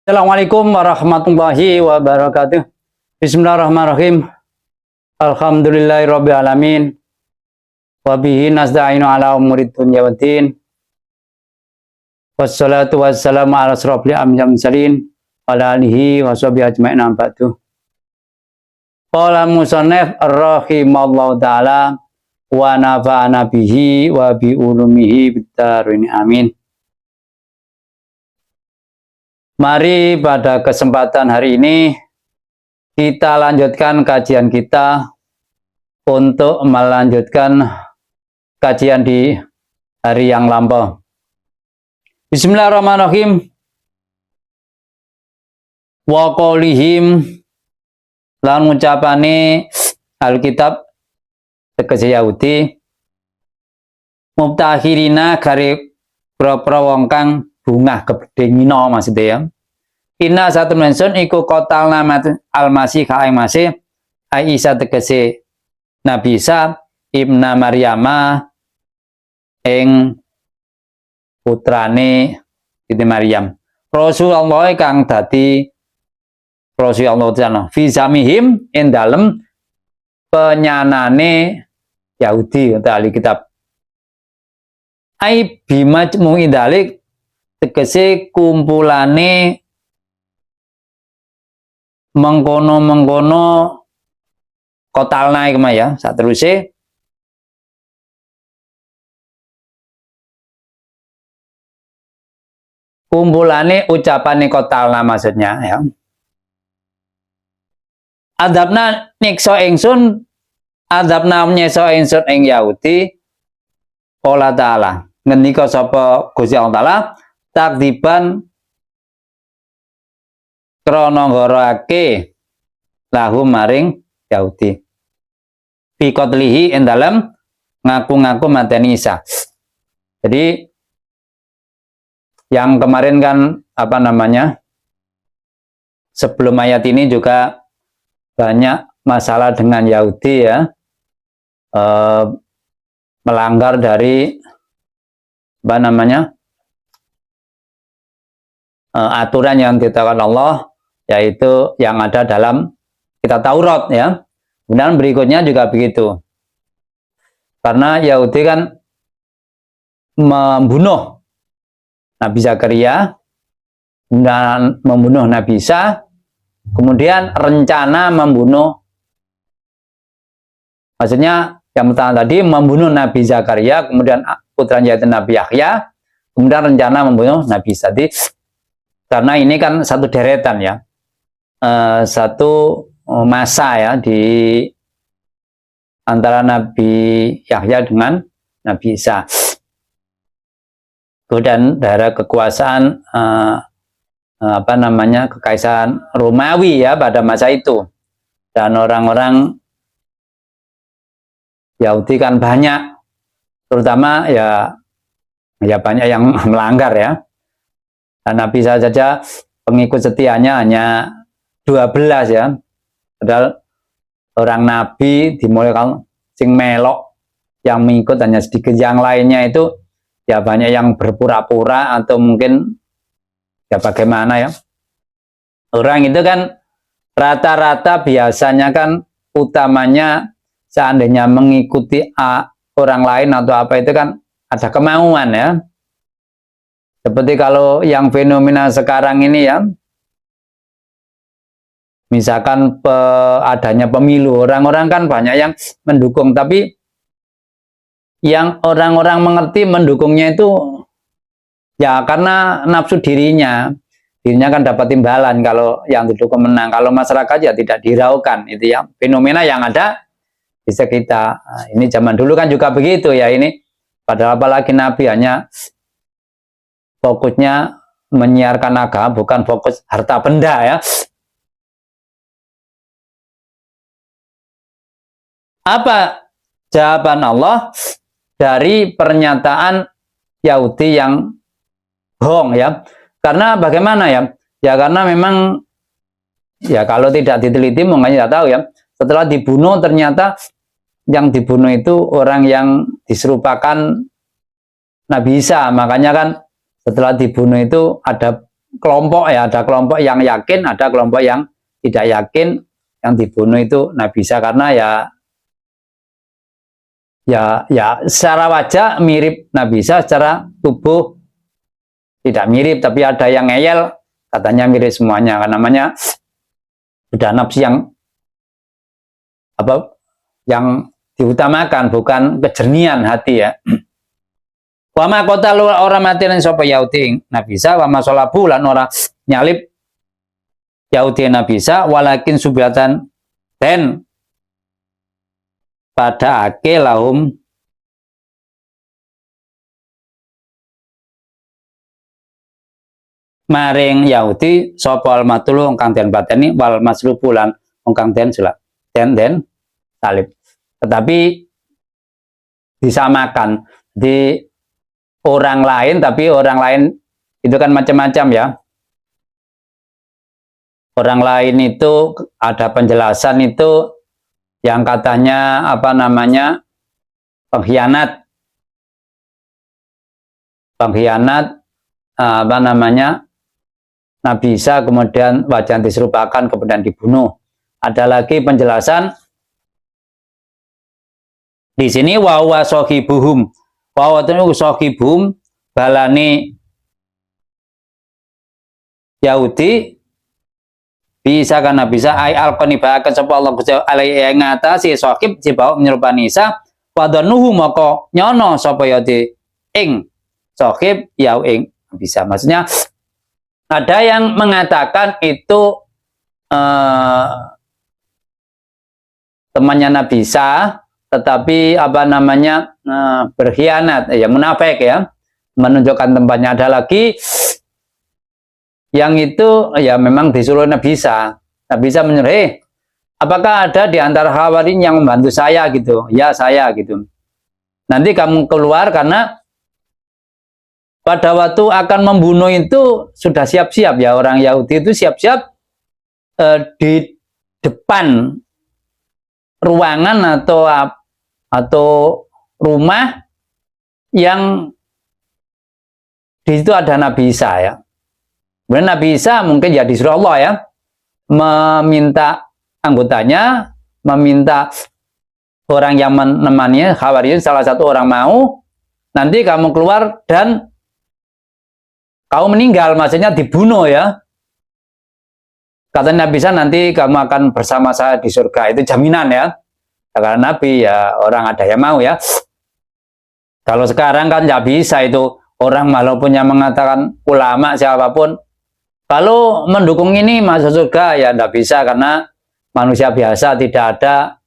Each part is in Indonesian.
Assalamualaikum warahmatullahi wabarakatuh. Bismillahirrahmanirrahim. Alhamdulillahirabbil alamin. Wa bihi nasta'inu ala umurid dunya waddin. Wassalatu wassalamu ala asrofil anbiya'i wal mursalin wa ala alihi wa sahbihi ajma'in amma ba'du. Qala musannif rahimallahu taala wa nafa'ana bihi wa bi ulumihi bid-dharain amin. Mari pada kesempatan hari ini kita lanjutkan kajian kita untuk melanjutkan kajian di hari yang lampau. Bismillahirrahmanirrahim. Wa qaulihim lan ngucapane Alkitab tegese Yahudi mubtahirina gare pro wong kang bungah kebedengina maksudnya ya. Inna satu mensun iku kotal nama al-masih ka'ing masih Aisyah tegese Nabi Isa ibna Maryama ing putrane Siti Maryam. Rasulullah kang dadi Rasulullah jana fi zamihim ing dalem penyanane Yahudi atau ahli kitab. Ai bimajmu indalik tegese kumpulane mengkono kotalna iku ya sateruse kumpulane ucapane kotalna maksudnya ya. Adabna nikso ingsun adabna nyekso ingsun ing Yahudi Allah taala ngendika sapa Gusti Allah taala takdiban krana ngorake lahum maring Yahudi fi qatlihi ing dalem ngaku-ngaku mateni Isa. Jadi yang kemarin kan sebelum ayat ini juga banyak masalah dengan Yahudi ya, melanggar dari aturan yang ditetapkan Allah, yaitu yang ada dalam kitab Taurat ya. Kemudian berikutnya juga begitu. Karena Yahudi kan membunuh Nabi Zakaria, kemudian membunuh Nabi Isa, kemudian rencana membunuh, maksudnya yang pertama tadi membunuh Nabi Zakaria, kemudian putranya yaitu Nabi Yahya, kemudian rencana membunuh Nabi Isa. Karena ini kan satu deretan ya, satu masa ya di antara Nabi Yahya dengan Nabi Isa. Kemudian daerah kekuasaan kekaisaran Romawi ya pada masa itu, dan orang-orang Yahudi kan banyak, terutama ya banyak yang melanggar ya. Dan Nabi Isa saja pengikut setianya hanya 12 ya. Padahal orang Nabi dimulai kalau sing melok yang mengikut hanya sedikit, yang lainnya itu ya banyak yang berpura-pura atau mungkin ya bagaimana ya. Orang itu kan rata-rata biasanya kan utamanya seandainya mengikuti orang lain atau apa itu kan ada kemauan ya. Seperti kalau yang fenomena sekarang ini ya, misalkan adanya pemilu, orang-orang kan banyak yang mendukung, tapi yang orang-orang mengerti mendukungnya itu ya karena nafsu dirinya kan dapat imbalan kalau yang didukung menang. Kalau masyarakat ya tidak diraukan, itu ya fenomena yang ada di sekitar. Nah, ini zaman dulu kan juga begitu ya ini. Padahal apalagi Nabi hanya fokusnya menyiarkan agama, bukan fokus harta benda ya. Apa jawaban Allah dari pernyataan Yahudi yang bohong ya? Karena bagaimana ya? Ya karena memang ya kalau tidak diteliti mungkin tidak tahu ya. Setelah dibunuh ternyata yang dibunuh itu orang yang diserupakan Nabi Isa. Makanya kan setelah dibunuh itu ada kelompok ya, ada kelompok yang yakin, ada kelompok yang tidak yakin. Yang dibunuh itu Nabi Isa karena ya secara wajah mirip Nabi Isa, secara tubuh tidak mirip, tapi ada yang ngeyel katanya mirip semuanya, karena namanya sudah nafsu yang diutamakan, bukan kejernihan hati ya. Wama kota lu orang mati lan sapa Yahudi Nabi Isa, wama sholabu lan ora nyalip Yahudi Nabi Isa, walakin subyatan ten pada ake lahum maring Yahudi sapa al matulu kang den pateni wal maslubu lan kang den salib. Tetapi disamakan di orang lain, tapi orang lain itu kan macam-macam ya. Orang lain itu ada penjelasan itu yang katanya pengkhianat Nabi Isa, kemudian wajah diserupakan kemudian dibunuh. Ada lagi penjelasan di sini wawa sohibuhum, wawa itu sohibuhum balani Yahudi bisa karena bisa ay alqanibakan sapa Allah Gusti alai ing ngatasi sohib jibau menyerupani Isa wadonuhu moko nyono sapa Yahudi ing sohib ya ing bisa. Maksudnya ada yang mengatakan itu temannya Nabi Isa, tetapi berkhianat ya, munafik ya, menunjukkan tempatnya. Ada lagi yang itu ya memang disuruh Nabi Isa. Nabi Isa menyuruh, apakah ada di antara Hawarin yang membantu saya gitu? Ya saya gitu. Nanti kamu keluar, karena pada waktu akan membunuh itu sudah siap-siap ya, orang Yahudi itu siap-siap di depan ruangan atau rumah yang di situ ada Nabi Isa ya. Kemudian Nabi Isa mungkin ya disuruh Allah ya, meminta anggotanya, meminta orang yang menemani Hawariyun, salah satu orang mau, nanti kamu keluar dan kamu meninggal, maksudnya dibunuh ya. Kata Nabi Isa, nanti kamu akan bersama saya di surga, itu jaminan ya. Karena Nabi ya orang ada yang mau ya. Kalau sekarang kan nggak bisa itu, orang walaupun yang mengatakan ulama siapapun, kalau mendukung ini masuk surga ya nggak bisa, karena manusia biasa, tidak ada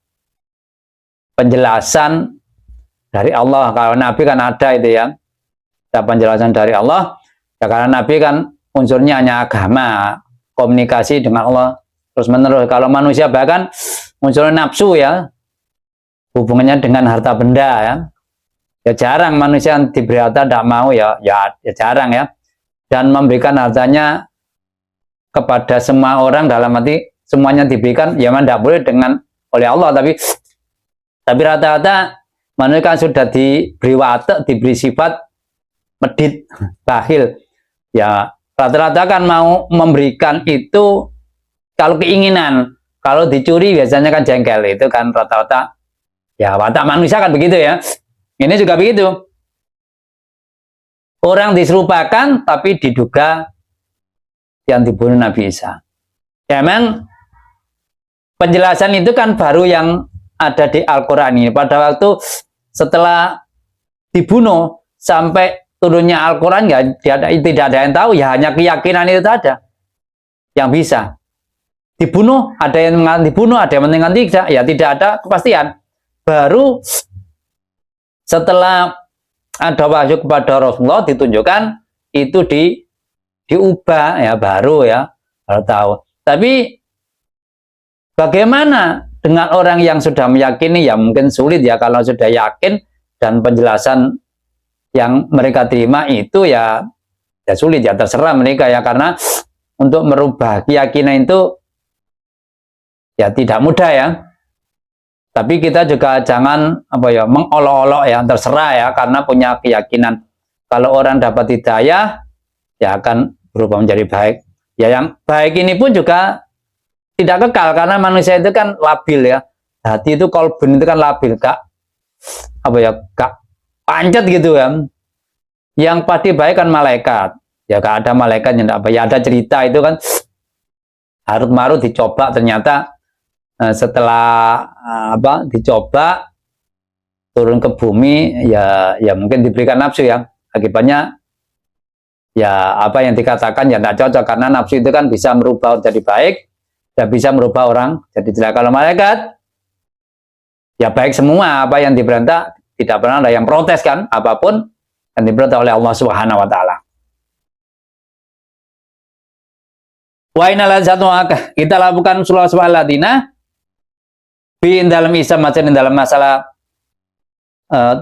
penjelasan dari Allah. Kalau Nabi kan ada itu ya, ada penjelasan dari Allah ya, karena Nabi kan unsurnya hanya agama, komunikasi dengan Allah terus menerus. Kalau manusia bahkan unsurnya nafsu ya, hubungannya dengan harta benda ya jarang manusia yang diberi harta tidak mau ya jarang ya, dan memberikan hartanya kepada semua orang, dalam arti semuanya diberikan ya memang tidak boleh oleh Allah, tapi rata-rata manusia kan sudah diberi watak, diberi sifat medit, bakhil ya, rata-rata kan mau memberikan itu kalau keinginan. Kalau dicuri biasanya kan jengkel, itu kan rata-rata ya watak manusia kan begitu ya. Ini juga begitu, orang diserupakan tapi diduga yang dibunuh Nabi Isa. Ya memang penjelasan itu kan baru yang ada di Al-Quran ini. Pada waktu setelah dibunuh sampai turunnya Al-Quran ya tidak ada yang tahu ya, hanya keyakinan itu ada yang bisa. Dibunuh, ada yang mengatakan dibunuh, ada yang mengatakan tidak, ya tidak ada kepastian. Baru setelah ada wahyu kepada Rasulullah ditunjukkan itu diubah ya, baru tahu. Tapi bagaimana dengan orang yang sudah meyakini? Ya mungkin sulit ya, kalau sudah yakin dan penjelasan yang mereka terima itu ya sulit ya, terserah mereka ya, karena untuk merubah keyakinan itu ya tidak mudah ya. Tapi kita juga jangan mengolok-olok ya, terserah ya, karena punya keyakinan. Kalau orang dapat hidayah ya akan berubah menjadi baik. Ya yang baik ini pun juga tidak kekal karena manusia itu kan labil ya. Hati itu kolbun itu kan labil, Kak. Apa ya, Kak? Pancet gitu kan. Yang pasti baik kan malaikat. Ya Kak, ada malaikat yang apa ya, ada cerita itu kan harut marut dicoba, ternyata setelah dicoba turun ke bumi ya mungkin diberikan nafsu ya, akibatnya ya apa yang dikatakan ya tidak cocok karena nafsu itu kan bisa merubah jadi baik dan bisa merubah orang jadi jelek. Kalau malaikat ya baik semua, apa yang diperintah tidak pernah ada yang protes kan, apapun yang diperintah oleh Allah Subhanahu wa taala. Wa inna lazatu kita lakukan sulawesi waladina bi dalam Isa macam dalam masalah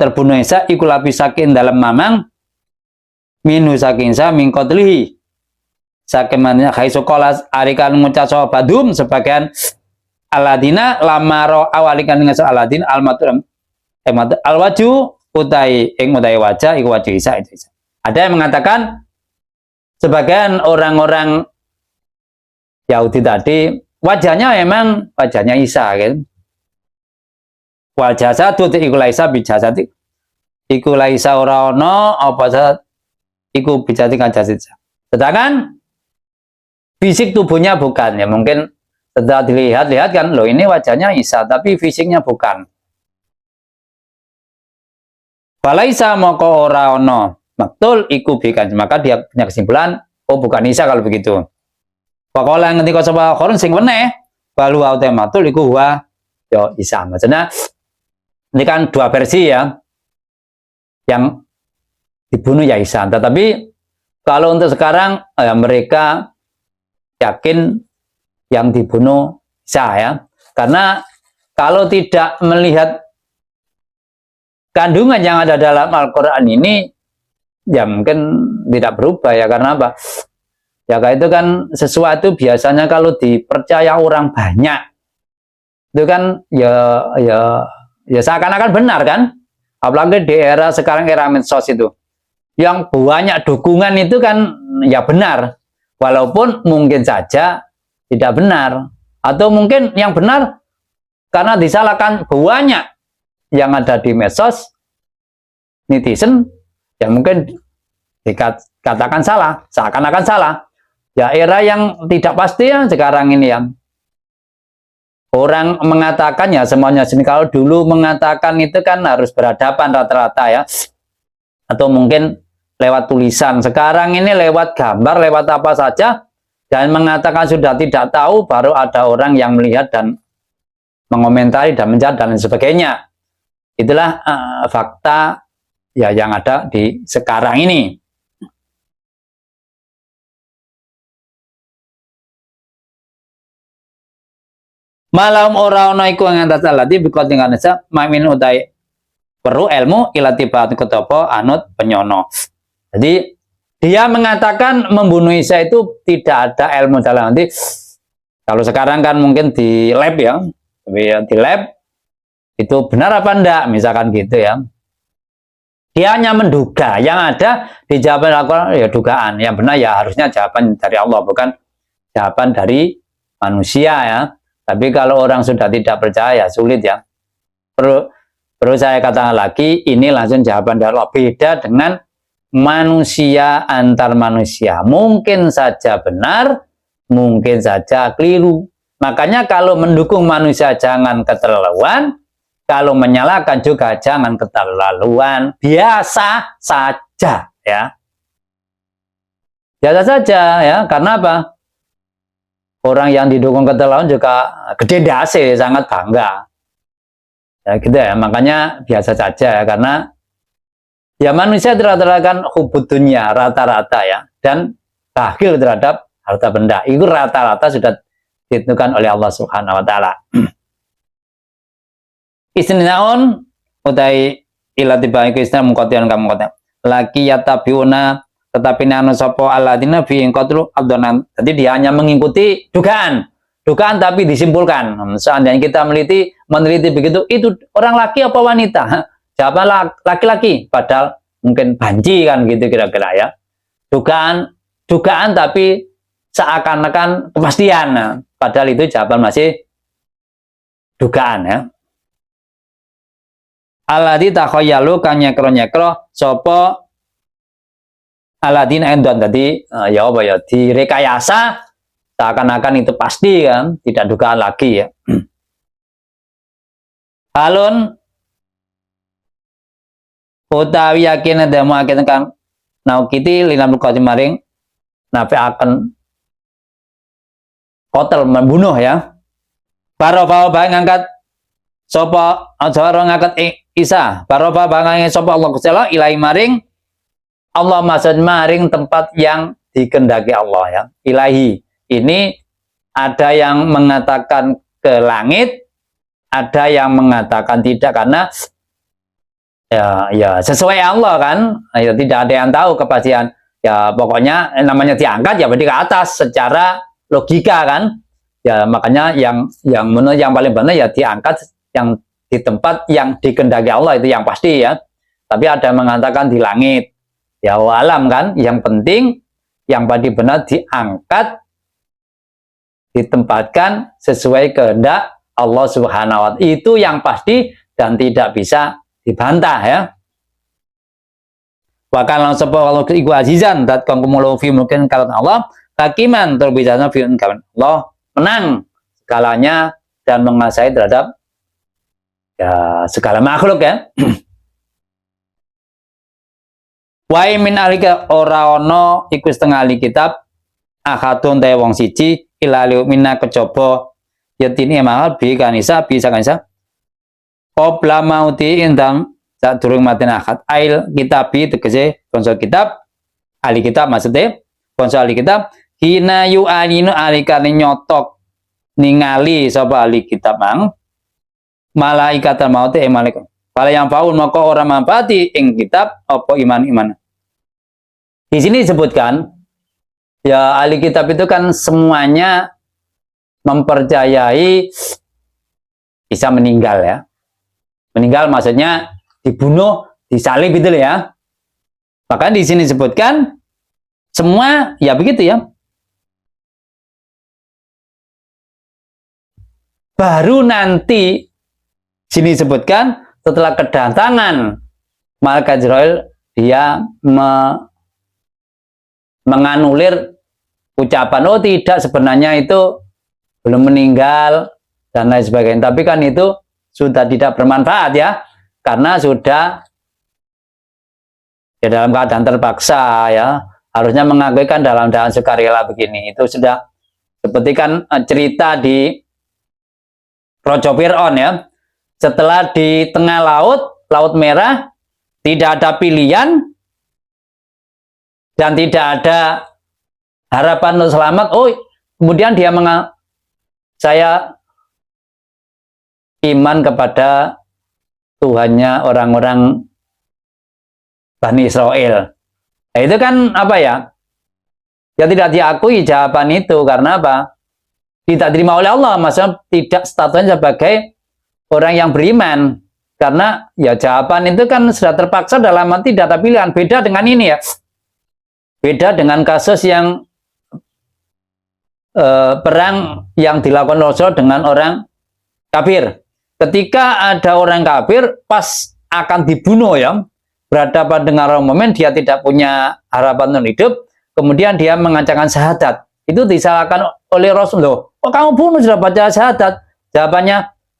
terbunuh Isa iku lapi sakin dalam mamang minu saking sa min qatlihi sakemannya khaisu qalas arikan ngucap badum sebagian aladina lamaro awalikan dengan aladin almatur alwaju utai wajah iku wajah Isa itu Isa. Ada yang mengatakan sebagian orang-orang Yahudi tadi wajahnya memang wajahnya Isa kan. Wajah satu iku laisa bijasati iku laisa ora ono apa saat iku bijati kan jasid. Sedangkan fisik tubuhnya bukan ya, mungkin setelah dilihat-lihat kan loh ini wajahnya Isa tapi fisiknya bukan. Balaisa moko ora ono maktul iku bikan, maka dia punya kesimpulan oh bukan Isa kalau begitu. Pakola ngendika sapa khorun sing weneh balu autematul iku wa yo Isa. Maksudnya ini kan dua versi ya. Yang dibunuh ya Isa, tetapi kalau untuk sekarang mereka yakin yang dibunuh Isa ya. Karena kalau tidak melihat kandungan yang ada dalam Al-Qur'an ini ya mungkin tidak berubah ya, karena apa? Ya itu kan sesuatu biasanya kalau dipercaya orang banyak itu kan ya seakan-akan benar kan, apalagi di era sekarang, era medsos itu yang banyak dukungan itu kan ya benar, walaupun mungkin saja tidak benar, atau mungkin yang benar karena disalahkan banyak yang ada di medsos netizen ya mungkin dikatakan salah, seakan-akan salah. Ya era yang tidak pasti ya sekarang ini ya. Orang mengatakan ya semuanya sini. Kalau dulu mengatakan itu kan harus berhadapan rata-rata ya. Atau mungkin lewat tulisan. Sekarang ini lewat gambar, lewat apa saja. Dan mengatakan sudah tidak tahu, baru ada orang yang melihat dan mengomentari dan mencatat dan lain sebagainya. Itulah fakta ya yang ada di sekarang ini. Malam orang ono iku ngantas alati bikot dengan nesa mamin utai perlu ilmu ilatibat ketopo anut penyono. Jadi dia mengatakan membunuh Isa itu tidak ada ilmu dalam nanti. Kalau sekarang kan mungkin di lab ya, di lab itu benar apa enggak, misalkan gitu ya. Dia hanya menduga, yang ada di jawaban Al-Quran ya dugaan, yang benar ya harusnya jawaban dari Allah bukan jawaban dari manusia ya. Tapi kalau orang sudah tidak percaya, sulit ya. Perlu saya katakan lagi, ini langsung jawaban dari Allah. Beda dengan manusia antar manusia. Mungkin saja benar, mungkin saja keliru. Makanya kalau mendukung manusia jangan keterlaluan, kalau menyalahkan juga jangan keterlaluan. Biasa saja ya. Biasa saja ya, karena apa? Orang yang didukung keterlaluan juga gede dasi, sangat bangga. Ya gitu ya, makanya biasa saja ya, karena ya manusia rata-rata kan hubud dunia, rata-rata ya, dan bakhil terhadap harta benda. Itu rata-rata sudah ditentukan oleh Allah Subhanahu wa taala. Istinnaun utai ilatiba iku istinna mengkotian kamu kota. Laki yatabiuna tetapi nanu sopo aladina fi qatlu abdonan. Jadi dia hanya mengikuti dugaan tapi disimpulkan. Seandainya kita meneliti begitu, itu orang laki apa wanita? Jawaban laki-laki, padahal mungkin banci kan gitu kira-kira ya. Dugaan dugaan tapi seakan-akan kepastian. Nah, padahal itu jawaban masih dugaan ya. Alladzi takhayyalu kang nyekro-nyekro sapa aladina endon tadi ya apa ya direkayasa seakan-akan itu pasti kan, tidak dugaan lagi ya. Alun utawi yakin demo akan kang naukiti linam lukati maring nafi akan kotel membunuh ya. Barofa bae ngangkat sapa aja ngangkat Isa barofa bae sapa Allah Gusti Allah ilahi maring Allah maksud maring tempat yang dikehendaki Allah ya. Ilahi ini ada yang mengatakan ke langit, ada yang mengatakan tidak karena ya sesuai Allah kan. Ya, tidak ada yang tahu kepastian. Ya pokoknya namanya diangkat ya berarti ke atas secara logika kan. Ya makanya yang menurut yang paling benar ya diangkat yang di tempat yang dikehendaki Allah itu yang pasti ya. Tapi ada yang mengatakan di langit. Ya alam kan, yang penting yang paling benar diangkat, ditempatkan sesuai kehendak Allah Subhanahu wa Ta'ala. Itu yang pasti dan tidak bisa dibantah ya. Bahkan langsung kalau iku azizan dat kang kumulu fi mungkin kalau Allah hakiman terbijana fi kawan Allah menang segalanya dan menguasai terhadap ya segala makhluk ya. Wai min alika ora ono iku setengah ahli kitab akhatun te wong siji ilali minna kejaba yatini mahal bi kanisa bisa kanisa qabla mauti indam sadurung mati akhat ail kitabi tegese konsol kitab ahli kitab maksudnya konsol ahli kitab hina yu alinu alikane nyotok ningali sapa ahli kitab mang malaikat maut malaikat pala yang faul maka ora manfaati ing kitab apa iman. Di sini disebutkan ya ahli kitab itu kan semuanya mempercayai bisa meninggal ya. Meninggal maksudnya dibunuh, disalib itu ya. Bahkan di sini disebutkan semua ya begitu ya. Baru nanti sini disebutkan setelah kedatangan malaikat Jibril dia menganulir ucapan oh tidak sebenarnya itu belum meninggal dan lain sebagainya. Tapi kan itu sudah tidak bermanfaat ya karena sudah ya dalam keadaan terpaksa ya harusnya mengakuikan dalam keadaan sukarela begini. Itu sudah seperti kan cerita di Raja Fir'aun ya. Setelah di tengah laut merah tidak ada pilihan dan tidak ada harapan untuk selamat. Oh, kemudian dia saya iman kepada Tuhannya orang-orang Bani Israel. Nah, itu kan apa ya? Ya tidak diakui jawaban itu karena apa? Tidak diterima oleh Allah, maksudnya tidak statusnya sebagai orang yang beriman. Karena ya jawaban itu kan sudah terpaksa dalam arti tidak ada pilihan. Beda dengan ini ya. Beda dengan kasus yang perang yang dilakukan Rasul dengan orang kafir. Ketika ada orang kafir pas akan dibunuh ya, berhadapan dengan orang mukmin dia tidak punya harapan untuk hidup, kemudian dia mengancamkan syahadat. Itu disalahkan oleh Rasul. Loh, kok kamu bunuh sudah baca syahadat? Jawabannya,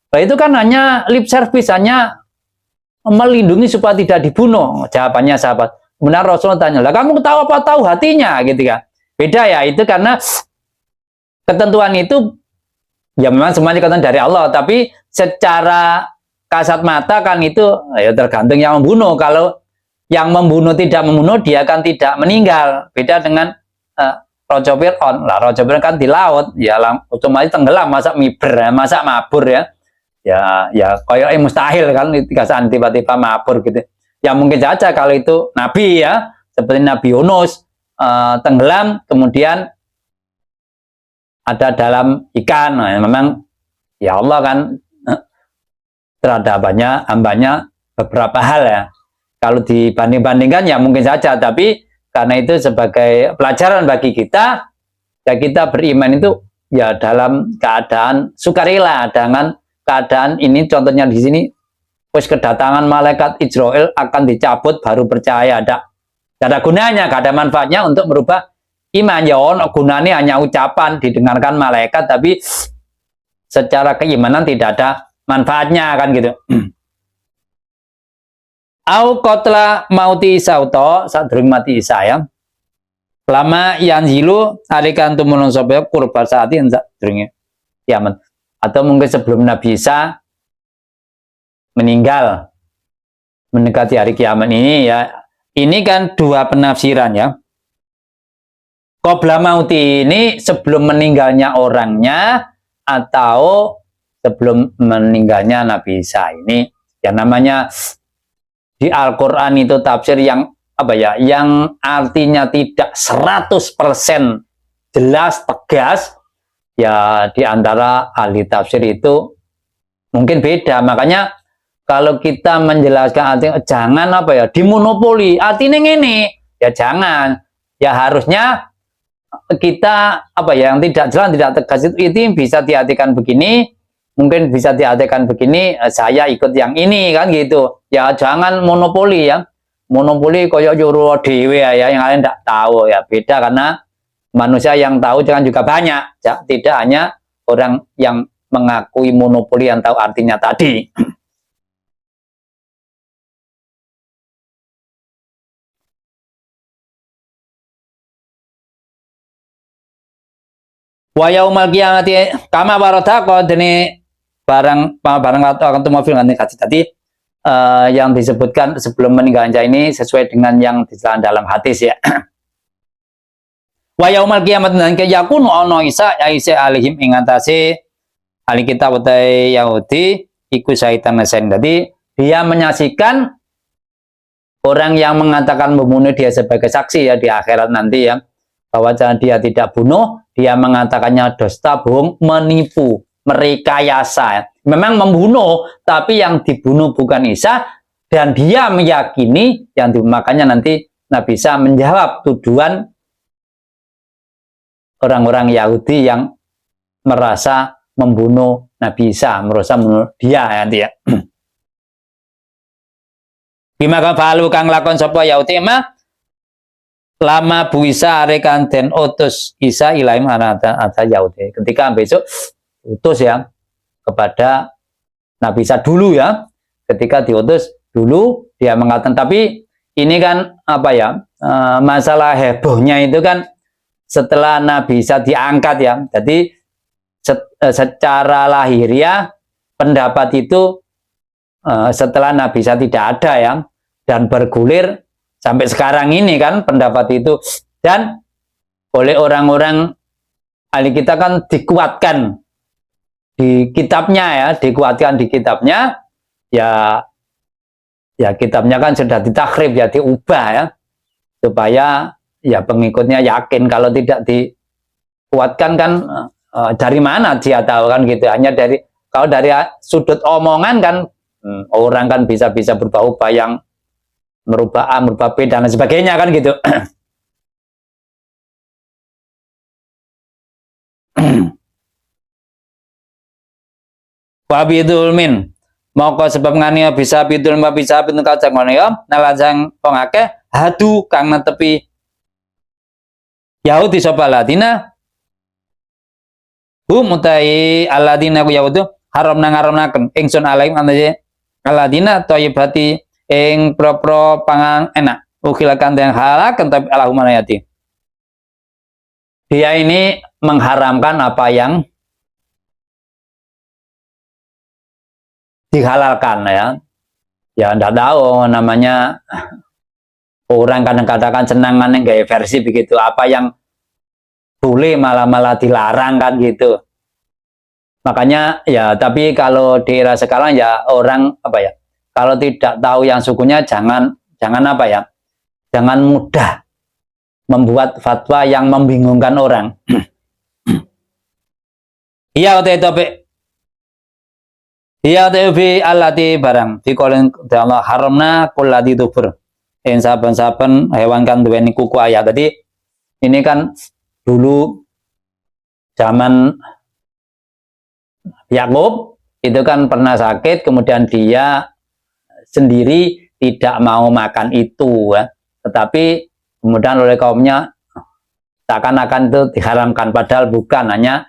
nah itu kan hanya lip service, hanya melindungi supaya tidak dibunuh. Jawabannya sahabat. Benar Rasulullah tanya, lah kamu tahu apa tahu hatinya gitu kan? Beda ya itu karena ketentuan itu ya memang semuanya ketentuan dari Allah, tapi secara kasat mata kan itu ya tergantung yang membunuh. Kalau yang membunuh tidak membunuh dia kan tidak meninggal. Beda dengan Raja Fir'aun. Lah Raja Fir'aun kan di laut, ya otomatis tenggelam, masa miber, masa mabur ya. Ya kayak mustahil kan dikasih tiba-tiba mabur gitu. Ya mungkin saja kalau itu Nabi ya, seperti Nabi Yunus tenggelam kemudian ada dalam ikan. Nah, memang ya Allah kan terhadap hambanya beberapa hal ya. Kalau dibanding-bandingkan ya mungkin saja, tapi Karena itu sebagai pelajaran bagi kita, ya kita beriman itu ya dalam keadaan sukarela dengan keadaan ini. Contohnya di sini, wis kedatangan malaikat Israel akan dicabut baru percaya. Ada gunanya, gak ada manfaatnya untuk merubah iman. Ya gunanya hanya ucapan didengarkan malaikat, tapi secara keimanan tidak ada manfaatnya kan gitu. Au qatla mauti Isa uta sadurung mati Isa ya. Lama yanzilu alikan tumulun sapa kurban saati sadurunge kiamat. Atau mungkin sebelum Nabi Isa meninggal mendekati hari kiamat ini ya. Ini kan dua penafsiran ya. Qabla mauti ini sebelum meninggalnya orangnya atau sebelum meninggalnya Nabi Isa ini. Ya namanya di Al-Qur'an itu tafsir yang apa ya? Yang artinya tidak 100% jelas tegas. Ya di antara ahli tafsir itu mungkin beda. Makanya kalau kita menjelaskan artinya jangan apa ya dimonopoli artinya ini ya jangan, ya harusnya kita apa ya yang tidak jelas tidak tegas itu bisa diartikan begini, mungkin bisa diartikan begini, saya ikut yang ini kan gitu ya. Jangan monopoli ya, monopoli koyo juru dewe ya yang lain tidak tahu ya. Beda karena manusia yang tahu jangan juga banyak ya, tidak hanya orang yang mengakui monopoli yang tahu artinya tadi. Wa yaumal qiyamati kama warada qadene barang akan tumafil nganti kaji tadi yang disebutkan sebelum meninggalnya ini sesuai dengan yang dijelaskan dalam hadis ya. Wa yaumal qiyamati dan yakunu ono Isa alaihim ing atase ahli kitab utai Yahudi iku syaitan nasen. Jadi dia menyaksikan orang yang mengatakan membunuh dia sebagai saksi ya di akhirat nanti ya, bahwa dia tidak bunuh, dia mengatakannya dusta, bohong, menipu, merekayasa. Memang membunuh, tapi yang dibunuh bukan Isa, dan dia meyakini yang makanya nanti Nabi Isa menjawab tuduhan orang-orang Yahudi yang merasa membunuh Nabi Isa, merasa membunuh dia nanti ya. Bimaka falu kang lakon sapa Yahudi mah lama Bu Isa arekan den utus Isa ilaim ada Yahudi. Ketika besok utus ya kepada Nabi Isa dulu ya. Ketika diutus dulu dia mengatakan, tapi ini kan apa ya? Masalah hebohnya itu kan setelah Nabi Isa diangkat ya. Jadi secara lahiriah pendapat itu setelah Nabi Isa tidak ada ya, dan bergulir sampai sekarang ini kan pendapat itu, dan oleh orang-orang ahli kita kan dikuatkan di kitabnya ya, dikuatkan di kitabnya ya, ya kitabnya kan sudah ditakrif ya, diubah ya, supaya ya pengikutnya yakin. Kalau tidak dikuatkan kan dari mana dia tahu kan gitu, hanya dari kalau dari sudut omongan kan orang kan bisa berubah-ubah yang merubah A, merubah B dan sebagainya kan gitu. Wabidul min moko sebab ngani bisa bidul bisa pintu kacang ngono ya nalajang wong akeh hadu kang netepi Yahudi sapa ladina mutai aladina ku Yahudi haram nang haramnaken ingsun alaihim anaje aladina thayyibati ing pro pangan enak ukilakan yang halakan tapi Allahumma ayati. Dia ini mengharamkan apa yang dihalalkan ya. Ya enggak tahu namanya orang kadang-kadang senangan gaya versi begitu, apa yang boleh malah dilarang kan gitu. Makanya ya, tapi kalau di era sekarang ya orang apa ya, kalau tidak tahu yang sukunya jangan apa ya, jangan mudah membuat fatwa yang membingungkan orang. Iya tetapi iya tapi alati barang di kolen Allah haramna kullati tubur yang saben-saben hewan kan duweni kuku ayat. Tadi ini kan dulu zaman Yakub itu kan pernah sakit, kemudian dia sendiri tidak mau makan itu, ya. Tetapi kemudian oleh kaumnya seakan-akan itu diharamkan, padahal bukan, hanya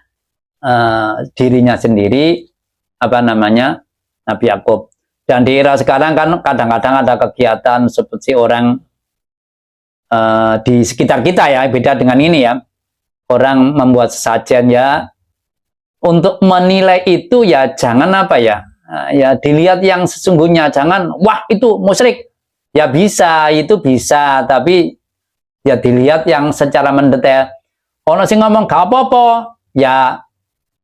dirinya sendiri, apa namanya, Nabi Yakub. Dan di era sekarang kan kadang-kadang ada kegiatan seperti orang di sekitar kita ya, beda dengan ini ya. Orang membuat sesajen ya, untuk menilai itu ya jangan apa ya, ya dilihat yang sesungguhnya, jangan wah itu musyrik. Ya bisa, itu bisa, tapi ya dilihat yang secara mendetail. Ono sing ngomong gak apa-apa, ya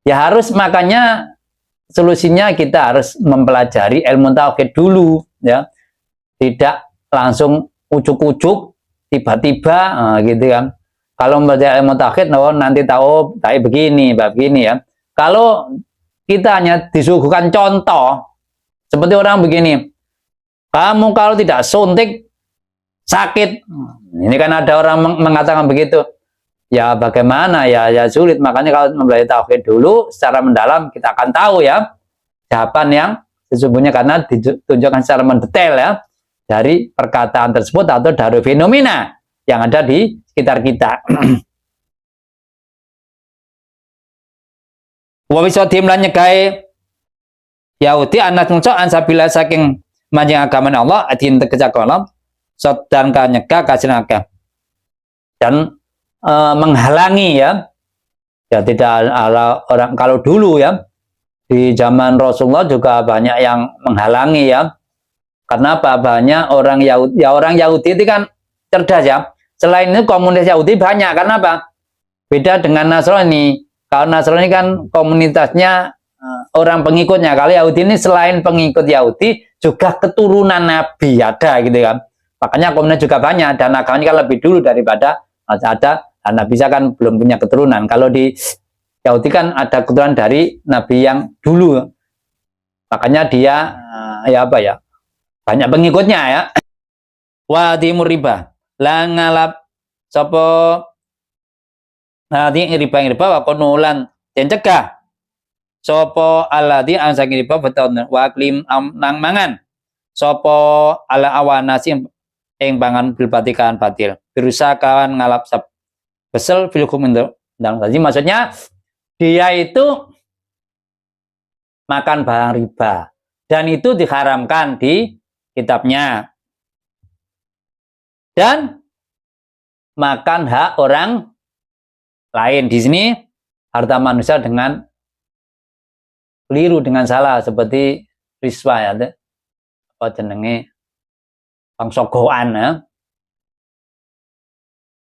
harus, makanya solusinya kita harus mempelajari ilmu tauhid dulu ya. Tidak langsung ujuk-ujuk tiba-tiba gitu kan. Kalau membaca ilmu tauhid nanti tahu kayak begini ya. Kalau kita hanya disuguhkan contoh seperti orang begini, kamu kalau tidak suntik sakit. Ini kan ada orang mengatakan begitu. Ya bagaimana ya sulit. Makanya kalau mempelajari tauhid dulu secara mendalam, kita akan tahu ya jawaban yang sesungguhnya, karena ditunjukkan secara mendetail ya dari perkataan tersebut atau dari fenomena yang ada di sekitar kita. Wa wisadim lan nyegae Yahudi anak ngco ansabila saking manjing agama Allah adin tegesa kolom sodan ka nyegah kasinaka dan menghalangi ya tidak ala orang. Kalau dulu ya di zaman Rasulullah juga banyak yang menghalangi ya. Karena apa? Banyak orang Yahudi, ya orang Yahudi itu kan cerdas ya. Selain itu komunitas Yahudi banyak. Karena apa? Beda dengan Nasrani. Kalau Nasrani kan komunitasnya orang pengikutnya. Kalau Yahudi ini selain pengikut Yahudi juga keturunan Nabi ada gitu kan. Makanya komunitas juga banyak, dan agamanya kan lebih dulu daripada ada Nabi Isa kan belum punya keturunan. Kalau di Yahudi kan ada keturunan dari Nabi yang dulu. Makanya dia ya apa ya, banyak pengikutnya ya. Wa timur riba la ngalap sapa di riba wa konulan den cegah sapa alladzi ansang riba beton wa klim nang mangan sapa ala awanasi ing pangan bil batikan batil berusaha kawan ngalap sab besel fil hukum dan tadi maksudnya dia itu makan barang riba dan itu diharamkan di kitabnya, dan makan hak orang lain. Di sini harta manusia dengan keliru, dengan salah, seperti riswa ya, apa jenenge pangsogoan ya.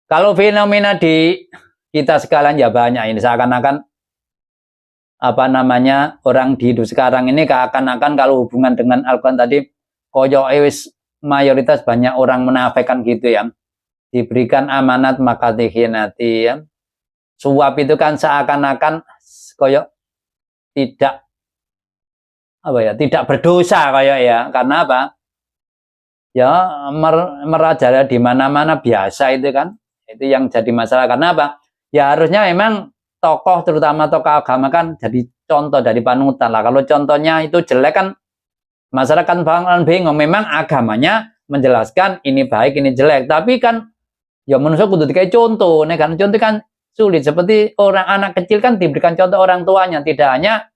Kalau fenomena di kita sekalian ya banyak ini, seakan-akan apa namanya orang di hidup sekarang ini seakan-akan kalau hubungan dengan Al-Quran tadi koyo wis mayoritas banyak orang menafikan gitu ya. Diberikan amanat maka dikhianati ya. Suap itu kan seakan-akan koyo tidak apa ya, tidak berdosa koyo ya. Karena apa? Ya merajalela di mana-mana biasa itu kan. Itu yang jadi masalah. Karena apa? Ya harusnya memang tokoh, terutama tokoh agama kan jadi contoh, dari panutan lah. Kalau contohnya itu jelek kan masyarakat bakalan bingung. Memang agamanya menjelaskan ini baik, ini jelek. Tapi kan ya manusia kudu dikai contoh. Nih kan contoh kan sulit. Seperti orang anak kecil kan diberikan contoh orang tuanya, tidak hanya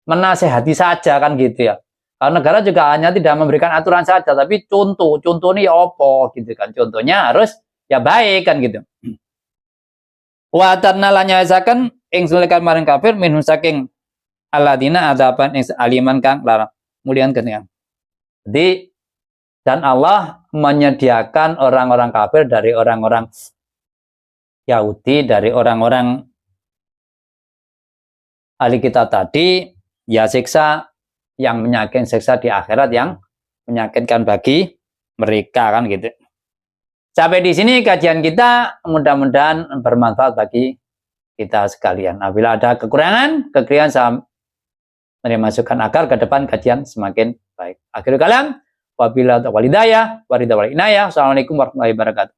menasehati saja kan gitu ya. Kalau negara juga hanya tidak memberikan aturan saja, tapi contoh. Contohnya ya apa gitu kan. Contohnya harus ya baik kan gitu. Wa atarna lanyasaken ing sulikan maring kafir minhum saking aladina adaban ing aliman kang larang mulian kenyan. Jadi dan Allah menyediakan orang-orang kafir dari orang-orang Yahudi, dari orang-orang ahli kitab tadi ya siksa yang menyakitkan, siksa di akhirat yang menyakitkan bagi mereka kan gitu. Sampai di sini kajian kita, mudah-mudahan bermanfaat bagi kita sekalian. Apabila ada kekurangan saya menerima masukan agar ke depan kajian semakin baik. Akhirul kalam, Wabillahi taufiq wal hidayah. Assalamualaikum warahmatullahi wabarakatuh.